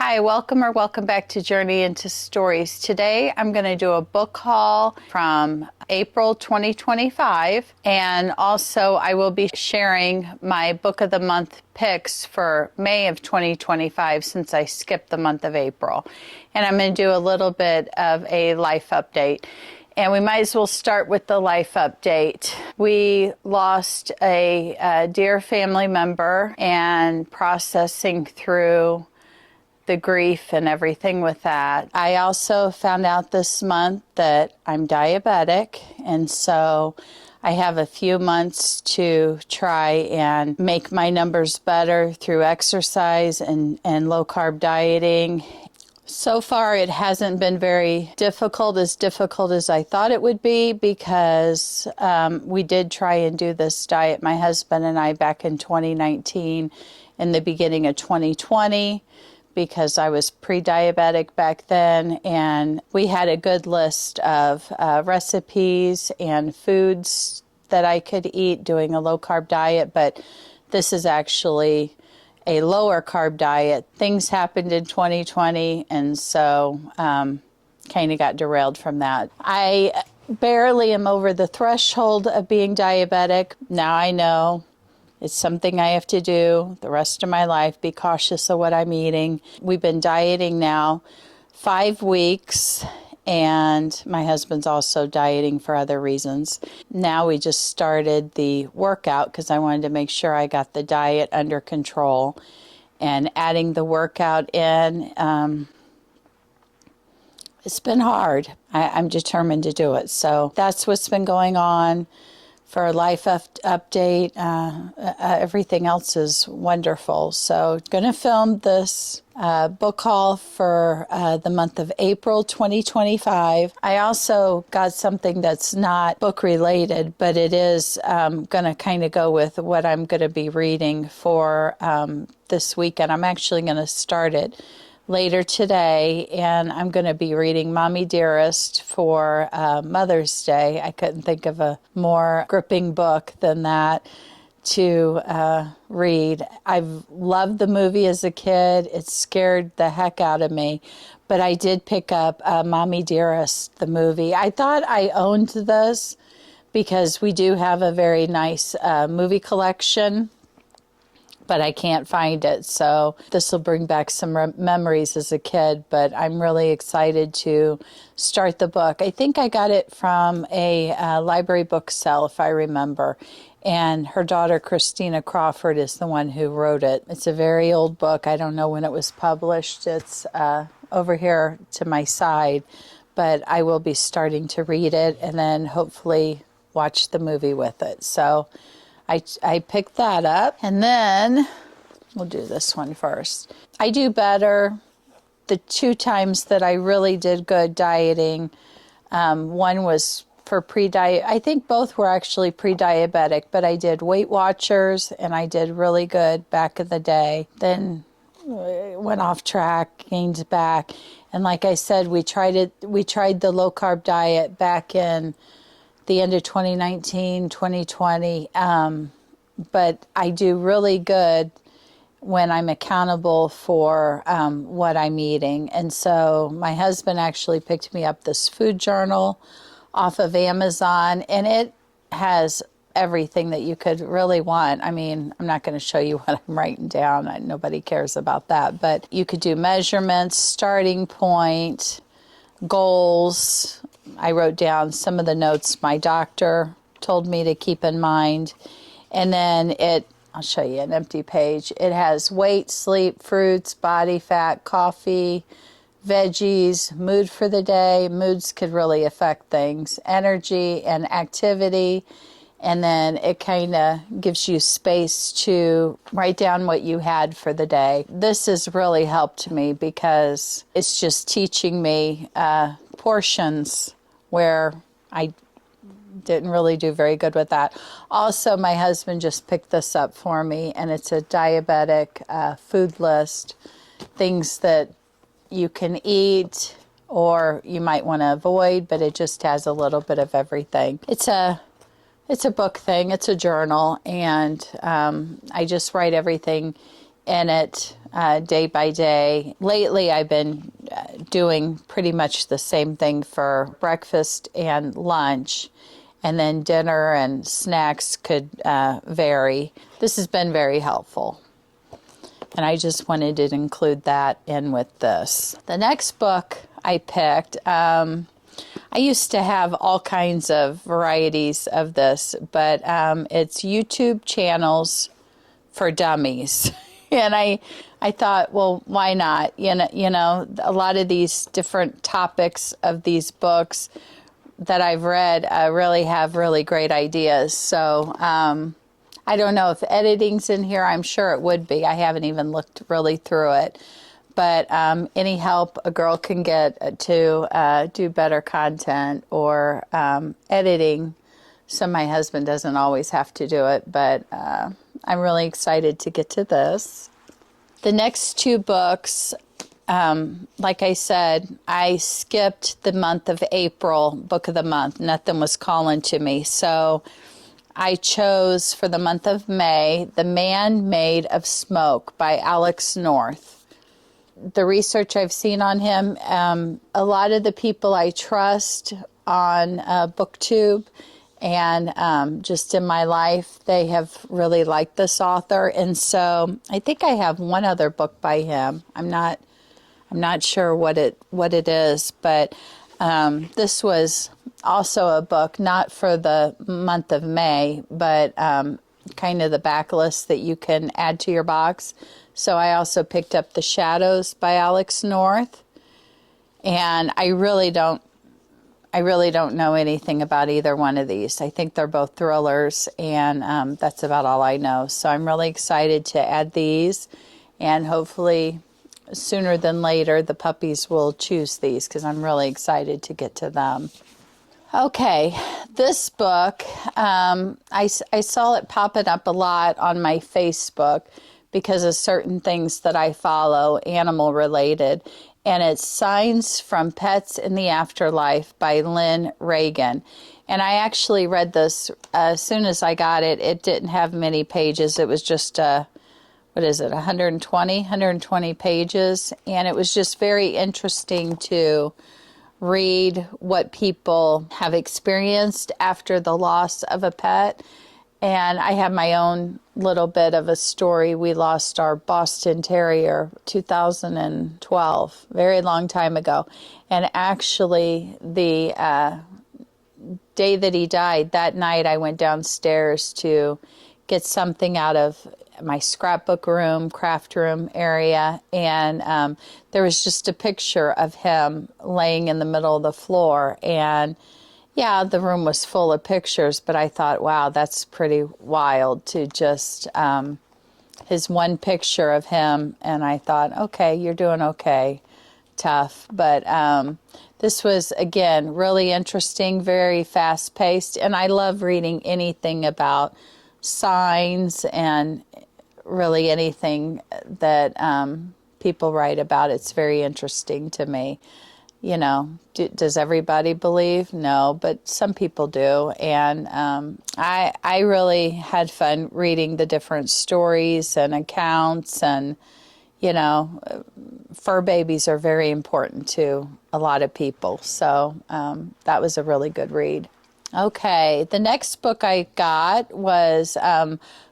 Hi, welcome back to Journey into Stories. Today I'm going to do a book haul from April 2025, and also I will be sharing my Book of the Month picks for May of 2025 since I skipped the month of April. And I'm going to do a little bit of a life update. And we might as well start with the life update. We lost a dear family member, and processing through the grief and everything with that. I also found out this month that I'm diabetic, and so I have a few months to try and make my numbers better through exercise and low-carb dieting. So far, it hasn't been very difficult as I thought it would be, because we did try and do this diet, my husband and I, back in 2019, in the beginning of 2020, because I was pre-diabetic back then, and we had a good list of recipes and foods that I could eat doing a low-carb diet, but this is actually a lower carb diet. Things happened in 2020, and so kind of got derailed from that. I barely am over the threshold of being diabetic. Now I know it's something I have to do the rest of my life, be cautious of what I'm eating. We've been dieting now 5 weeks, and my husband's also dieting for other reasons. Now we just started the workout because I wanted to make sure I got the diet under control. And adding the workout in, it's been hard. I'm determined to do it. So that's what's been going on. For a life update, everything else is wonderful. So going to film this book haul for the month of April 2025. I also got something that's not book related, but it is going to kind of go with what I'm going to be reading for this weekend. I'm actually going to start it later today, and I'm going to be reading Mommy Dearest for Mother's Day. I couldn't think of a more gripping book than that to read. I've loved the movie as a kid. It scared the heck out of me, but I did pick up Mommy Dearest, the movie. I thought I owned this because we do have a very nice movie collection, but I can't find it. So this will bring back some memories as a kid, but I'm really excited to start the book. I think I got it from a library book sale, if I remember. And her daughter, Christina Crawford, is the one who wrote it. It's a very old book. I don't know when it was published. It's over here to my side, but I will be starting to read it and then hopefully watch the movie with it. So I picked that up, and then we'll do this one first. I do better the 2 times that I really did good dieting. One was for pre-diet. I think both were actually pre-diabetic, but I did Weight Watchers, and I did really good back in the day. Then went off track, gained back, and like I said, we tried the low-carb diet back in the end of 2019, 2020, but I do really good when I'm accountable for what I'm eating. And so my husband actually picked me up this food journal off of Amazon, and it has everything that you could really want. I mean, I'm not going to show you what I'm writing down. Nobody cares about that, but you could do measurements, starting point, goals. I wrote down some of the notes my doctor told me to keep in mind. And then I'll show you an empty page. It has weight, sleep, fruits, body fat, coffee, veggies, mood for the day. Moods could really affect things. Energy and activity. And then it kind of gives you space to write down what you had for the day. This has really helped me because it's just teaching me portions where I didn't really do very good with that. Also, my husband just picked this up for me, and it's a diabetic food list, things that you can eat or you might want to avoid, but it just has a little bit of everything. It's a book thing. It's a journal, and I just write everything in it day by day. Lately, I've been doing pretty much the same thing for breakfast and lunch, and then dinner and snacks could vary. This has been very helpful, and I just wanted to include that in with this. The next book I picked, I used to have all kinds of varieties of this, but it's YouTube channels for dummies. And I thought, well, why not? You know, a lot of these different topics of these books that I've read really have really great ideas. So I don't know if editing's in here. I'm sure it would be. I haven't even looked really through it. But any help a girl can get to do better content or editing, so my husband doesn't always have to do it, but I'm really excited to get to this. The next two books, like I said, I skipped the month of April, book of the month. Nothing was calling to me. So I chose for the month of May, The Man Made of Smoke by Alex North. The research I've seen on him, a lot of the people I trust on BookTube and just in my life, they have really liked this author. And so I think I have one other book by him. I'm not sure what it is, but this was also a book not for the month of May, but kind of the backlist that you can add to your box. So I also picked up The Shadows by Alex North, and I really don't know anything about either one of these. I think they're both thrillers, and that's about all I know. So I'm really excited to add these, and hopefully sooner than later the puppies will choose these because I'm really excited to get to them. Okay, this book, I saw it popping up a lot on my Facebook because of certain things that I follow, animal related. And it's Signs from Pets in the Afterlife by Lynn Reagan. And I actually read this as soon as I got it. It didn't have many pages. It was just, 120 pages. And it was just very interesting to read what people have experienced after the loss of a pet. And I have my own little bit of a story. We lost our Boston Terrier 2012, very long time ago. And actually, the day that he died, that night I went downstairs to get something out of my scrapbook room, craft room area, and there was just a picture of him laying in the middle of the floor. And yeah, the room was full of pictures, but I thought, wow, that's pretty wild to just, his one picture of him, and I thought, okay, you're doing okay, tough. But this was, again, really interesting, very fast-paced, and I love reading anything about signs and really anything that people write about. It's very interesting to me. You know, does everybody believe? No, but some people do. And I really had fun reading the different stories and accounts. And, you know, fur babies are very important to a lot of people. So that was a really good read. Okay, the next book I got was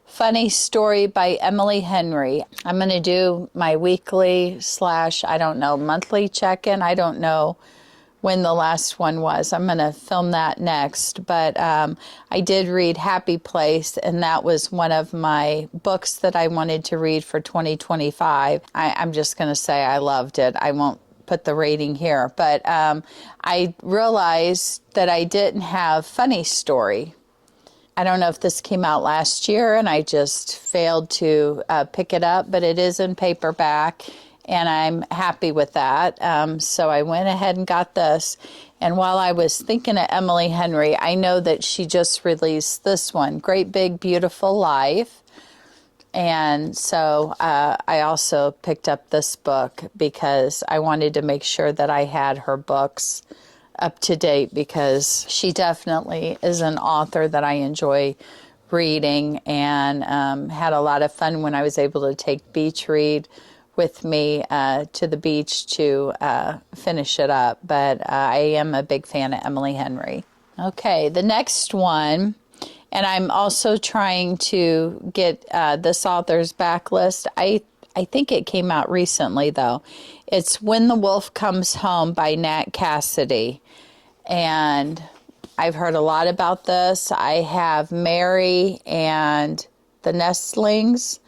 Funny Story by Emily Henry. I'm going to do my weekly / monthly check-in. I don't know when the last one was. I'm going to film that next. But I did read Happy Place, and that was one of my books that I wanted to read for 2025. I'm just going to say I loved it. I won't put the rating here. But I realized that I didn't have Funny Story. I don't know if this came out last year and I just failed to pick it up, but it is in paperback and I'm happy with that. So I went ahead and got this. And while I was thinking of Emily Henry, I know that she just released this one, Great Big Beautiful Life. And so I also picked up this book because I wanted to make sure that I had her books up to date, because she definitely is an author that I enjoy reading, and had a lot of fun when I was able to take Beach Read with me to the beach to finish it up. But I am a big fan of Emily Henry. Okay, the next one, and I'm also trying to get this author's backlist. I think it came out recently, though. It's When the Wolf Comes Home by Nat Cassidy. And I've heard a lot about this. I have Mary and the Nestlings,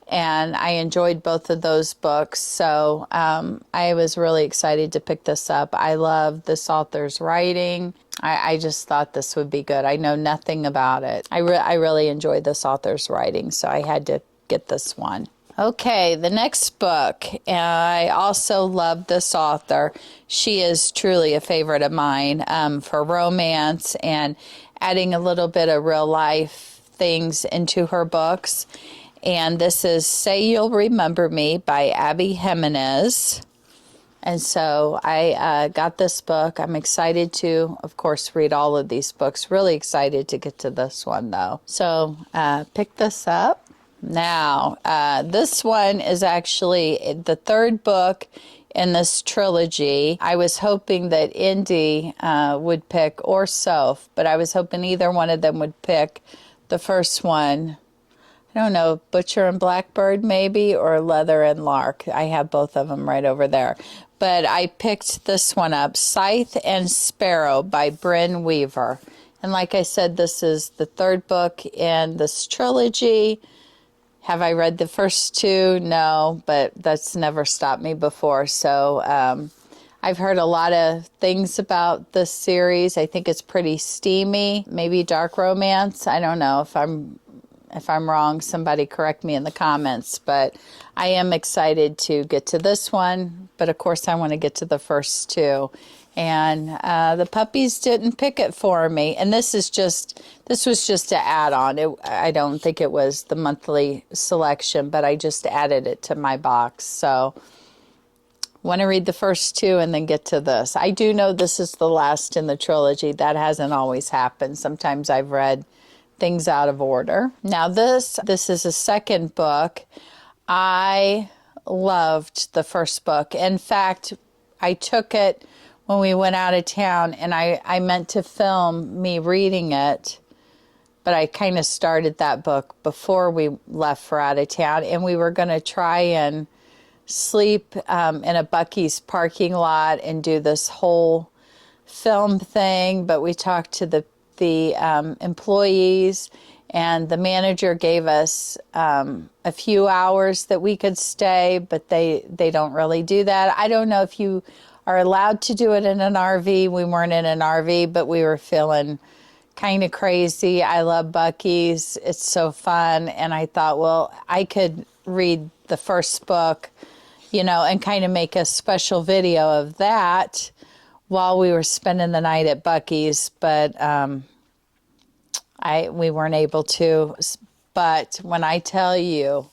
and I enjoyed both of those books. So I was really excited to pick this up. I love this author's writing. I just thought this would be good. I know nothing about it. I really enjoyed this author's writing, so I had to get this one. Okay, the next book, I also love this author. She is truly a favorite of mine for romance and adding a little bit of real life things into her books. And this is Say You'll Remember Me by Abby Jimenez. And so I got this book. I'm excited to, of course, read all of these books. Really excited to get to this one, though. So pick this up. Now, this one is actually the third book in this trilogy. I was hoping that Indy would pick, or Soph, but I was hoping either one of them would pick the first one. I don't know, Butcher and Blackbird maybe, or Leather and Lark. I have both of them right over there. But I picked this one up, Scythe and Sparrow by Brynne Weaver. And like I said, this is the third book in this trilogy. Have I read the first two? No, but that's never stopped me before. So I've heard a lot of things about this series. I think it's pretty steamy, maybe dark romance. I don't know. If I'm wrong, somebody correct me in the comments. But I am excited to get to this one. But of course, I want to get to the first two. And the puppies didn't pick it for me. And this was just an add-on. I don't think it was the monthly selection, but I just added it to my box. So want to read the first two and then get to this. I do know this is the last in the trilogy. That hasn't always happened. Sometimes I've read things out of order. Now this is a second book. I loved the first book. In fact, I took it when we went out of town, and I meant to film me reading it, but I kind of started that book before we left for out of town, and we were going to try and sleep in a Buc-ee's parking lot and do this whole film thing, but we talked to the employees, and the manager gave us a few hours that we could stay, but they don't really do that. I don't know if you are allowed to do it in an RV. We weren't in an RV, but we were feeling kind of crazy. I love Buc-ee's. It's so fun. And I thought, well, I could read the first book, and kind of make a special video of that while we were spending the night at Buc-ee's. But we weren't able to. But when I tell you,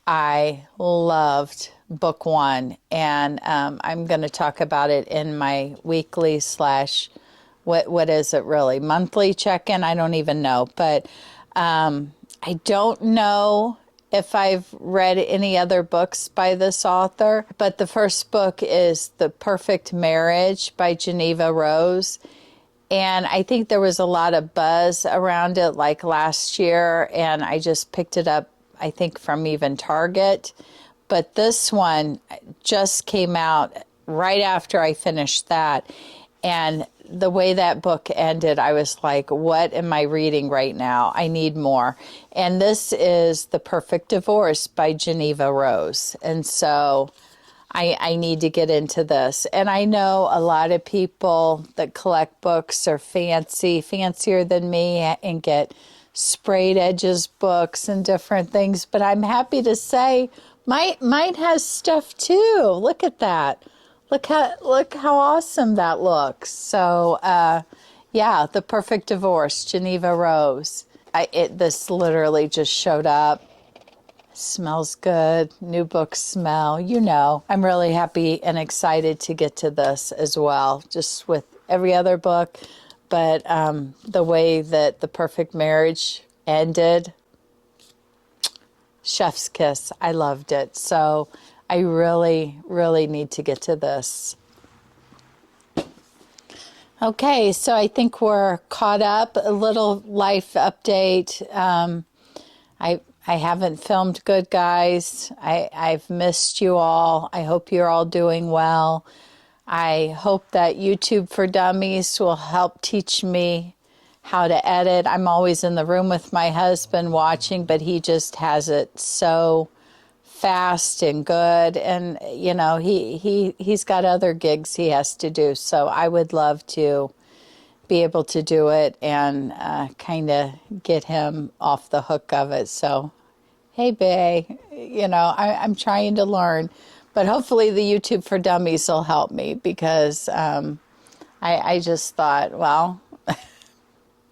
I loved book one, and I'm going to talk about it in my weekly / what is it really, monthly check-in? I don't even know, but I don't know if I've read any other books by this author, but the first book is The Perfect Marriage by Geneva Rose, and I think there was a lot of buzz around it like last year, and I just picked it up, I think, from even Target. But this one just came out right after I finished that. And the way that book ended, I was like, what am I reading right now? I need more. And this is The Perfect Divorce by Geneva Rose. And so I need to get into this. And I know a lot of people that collect books are fancier than me, and get sprayed edges books and different things. But I'm happy to say mine has stuff too. Look at that. Look how awesome that looks. So, yeah, The Perfect Divorce, Geneva Rose. This literally just showed up. Smells good. New book smell. I'm really happy and excited to get to this as well, just with every other book. But the way that The Perfect Marriage ended, chef's kiss. I loved it. So I really, really need to get to this. Okay, so I think we're caught up. A little life update. I haven't filmed good, guys. I've missed you all. I hope you're all doing well. I hope that YouTube for Dummies will help teach me how to edit. I'm always in the room with my husband watching, but he just has it so fast and good. And, you know, he's got other gigs he has to do. So I would love to be able to do it and kind of get him off the hook of it. So, hey, Bay, you know, I'm trying to learn. But hopefully the YouTube for Dummies will help me because I just thought, well,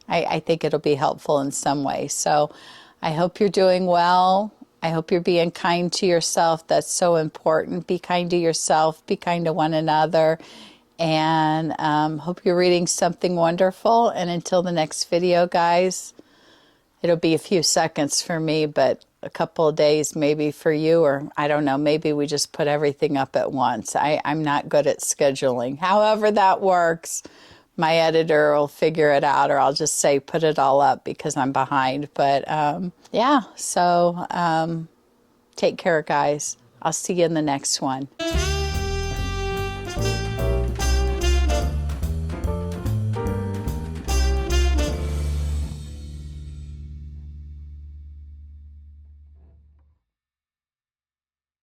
I think it'll be helpful in some way. So I hope you're doing well. I hope you're being kind to yourself. That's so important. Be kind to yourself. Be kind to one another. And hope you're reading something wonderful. And until the next video, guys, it'll be a few seconds for me, but a couple of days maybe for you, or I don't know, maybe we just put everything up at once. I'm not good at scheduling. However that works, my editor will figure it out, or I'll just say put it all up because I'm behind. But yeah, so take care, guys. I'll see you in the next one.